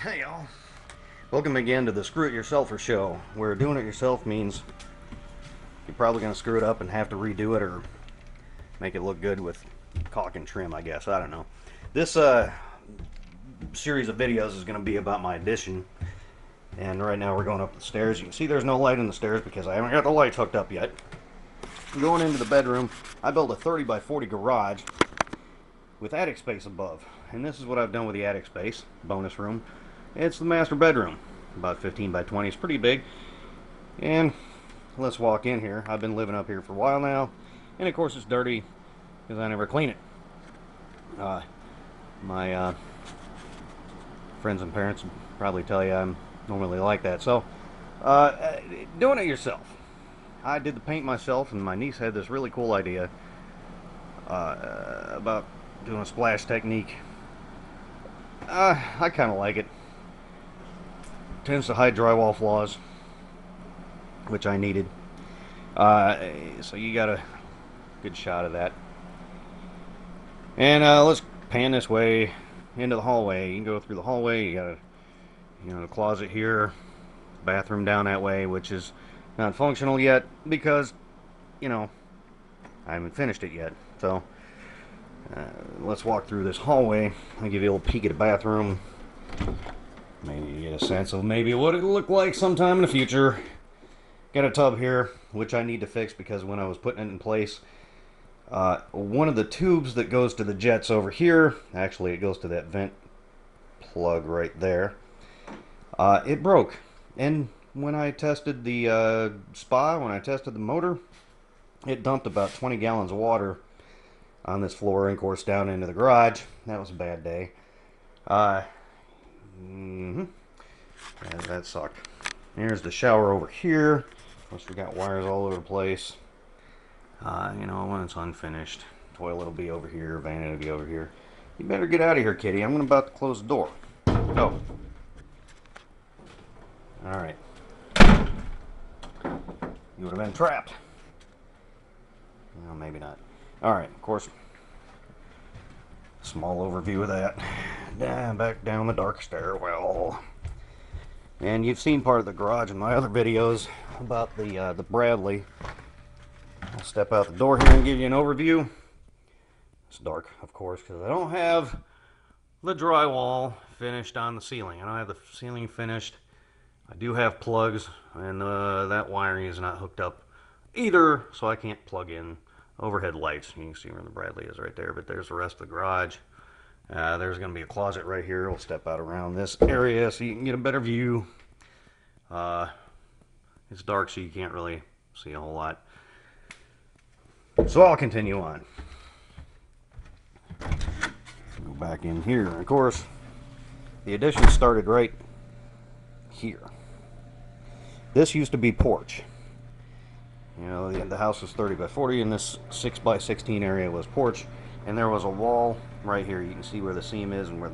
Hey y'all. Welcome again to the Screw It Yourselfer show, where doing it yourself means you're probably going to screw it up and have to redo it or make it look good with caulk and trim, I guess. I don't know. This series of videos is going to be about my addition, and right now we're going up the stairs. You can see there's no light in the stairs because I haven't got the lights hooked up yet. Going into the bedroom, I built a 30 by 40 garage with attic space above, and this is what I've done with the attic space, bonus room. It's the master bedroom, about 15 by 20. It's pretty big, and let's walk in here. I've been living up here for a while now, and of course it's dirty because I never clean it. My friends and parents would probably tell you I'm normally like that. So doing it yourself, I did the paint myself, and my niece had this really cool idea about doing a splash technique. I kind of like it. Tends to hide drywall flaws, which I needed. So you got a good shot of that. And let's pan this way into the hallway. You can go through the hallway. You got the closet here, bathroom down that way, which is not functional yet because, I haven't finished it yet. So let's walk through this hallway. I'll give you a little peek at the bathroom. Maybe you get a sense of maybe what it'll look like sometime in the future. Got a tub here, which I need to fix because when I was putting it in place, one of the tubes that goes to the jets over here, actually it goes to that vent plug right there, it broke. And when I tested the when I tested the motor, it dumped about 20 gallons of water on this floor and of course down into the garage. That was a bad day. That sucked. Here's the shower over here. Of course, we got wires all over the place. When it's unfinished, toilet will be over here, vanity will be over here. You better get out of here, kitty. I'm about to close the door. Oh. Alright. You would have been trapped. Well, maybe not. Alright, of course. Small overview of that. Back down the dark stairwell. And you've seen part of the garage in my other videos about the Bradley. I'll step out the door here and give you an overview. It's dark, of course, because I don't have the drywall finished on the ceiling. I don't have the ceiling finished. I do have plugs, and that wiring is not hooked up either, so I can't plug in overhead lights. You can see where the Bradley is right there, but there's the rest of the garage. There's going to be a closet right here. We'll step out around this area so you can get a better view. It's dark, so you can't really see a whole lot. So I'll continue on. Go back in here. And of course, the addition started right here. This used to be porch. The house was 30 by 40, and this 6 by 16 area was porch. And there was a wall right here. You can see where the seam is and where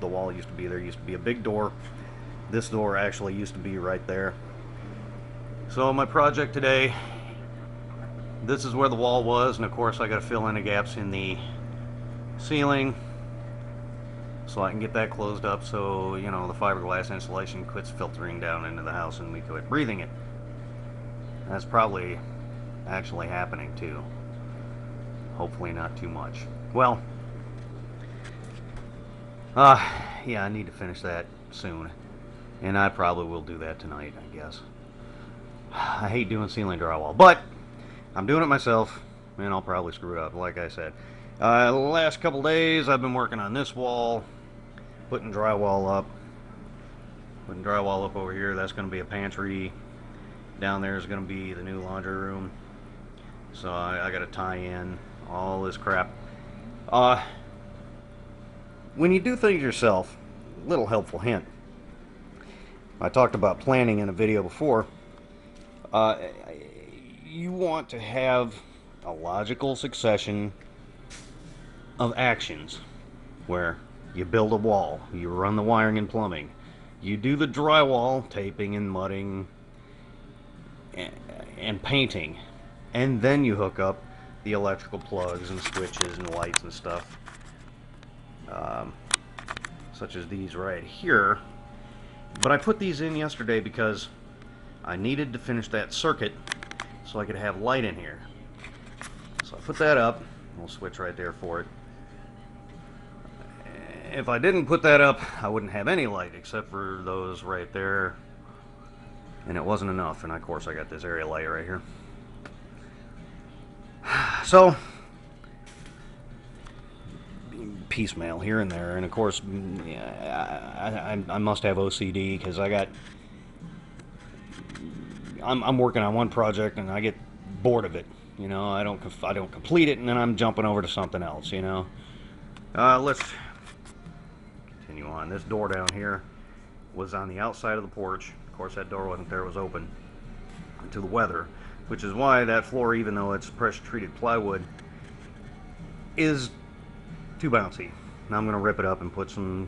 the wall used to be. There used to be a big door. This door actually used to be right there. So my project today, this is where the wall was, and of course I got to fill in the gaps in the ceiling so I can get that closed up so the fiberglass insulation quits filtering down into the house and we quit breathing it. That's probably actually happening too. Hopefully not too much. Well, yeah, I need to finish that soon. And I probably will do that tonight, I guess. I hate doing ceiling drywall, but I'm doing it myself, and I'll probably screw it up, like I said. The last couple days, I've been working on this wall, putting drywall up. Putting drywall up over here. That's going to be a pantry. Down there is going to be the new laundry room. So I got to tie in all this crap. When you do things yourself, little helpful hint. I talked about planning in a video before. You want to have a logical succession of actions where you build a wall, you run the wiring and plumbing, you do the drywall, taping and mudding and painting, and then you hook up the electrical plugs and switches and lights and stuff. such as these right here. But I put these in yesterday because I needed to finish that circuit so I could have light in here. So I put that up. We'll switch right there for it. If I didn't put that up, I wouldn't have any light except for those right there. And it wasn't enough. And of course I got this area light right here. So, piecemeal here and there. And of course, I must have OCD because I'm working on one project and I get bored of it. You know, I don't complete it, and then I'm jumping over to something else. You know, let's continue on. This door down here was on the outside of the porch. Of course, that door wasn't there; it was open to the weather, which is why that floor, even though it's pressure-treated plywood, is too bouncy. Now I'm going to rip it up and put some,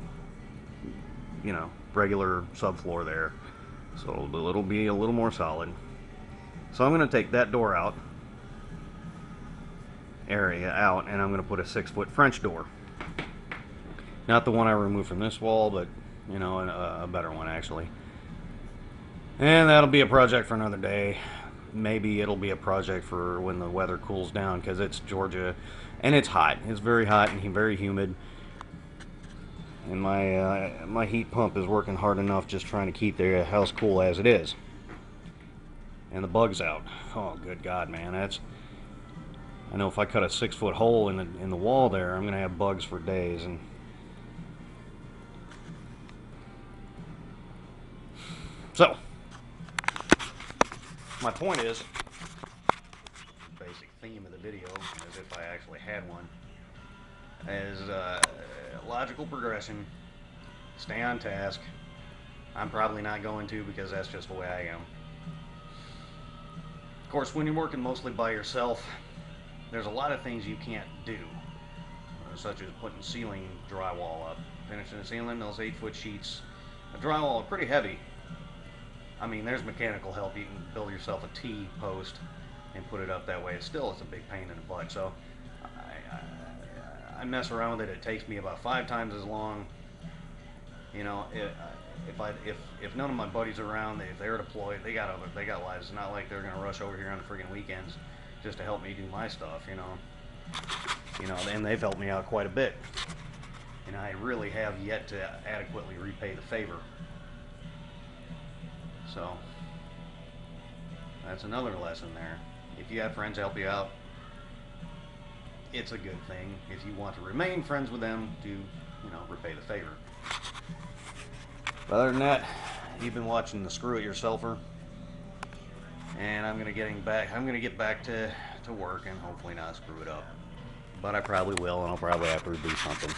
you know, regular subfloor there, so it'll be a little more solid. So I'm going to take that door out. Area out, and I'm going to put a 6-foot French door. Not the one I removed from this wall, but you know, a better one actually. And that'll be a project for another day. Maybe it'll be a project for when the weather cools down, because it's Georgia and it's hot. It's very hot and very humid. And my heat pump is working hard enough just trying to keep the house cool as it is. And the bugs out. Oh, good God, man, I know if I cut a 6-foot hole in the wall there, I'm gonna have bugs for days. And so, my point is, basic theme of the video, as if I actually had one, is logical progression. Stay on task. I'm probably not going to, because that's just the way I am. Of course, when you're working mostly by yourself, there's a lot of things you can't do, such as putting ceiling drywall up. Finishing the ceiling, those 8-foot sheets of drywall are pretty heavy. I mean, there's mechanical help. You can build yourself a T-post and put it up that way. It's a big pain in the butt. So I mess around with it. It takes me about 5 times as long. You know, if none of my buddies are around, if they're deployed, they got lives. It's not like they're gonna rush over here on the friggin' weekends just to help me do my stuff, you know, and they've helped me out quite a bit, and I really have yet to adequately repay the favor. So that's another lesson there. If you have friends help you out, it's a good thing. If you want to remain friends with them, do, you know, repay the favor. But other than that, you've been watching the Screw It Yourselfer. And I'm gonna get back to work and hopefully not screw it up. But I probably will, and I'll probably have to redo something.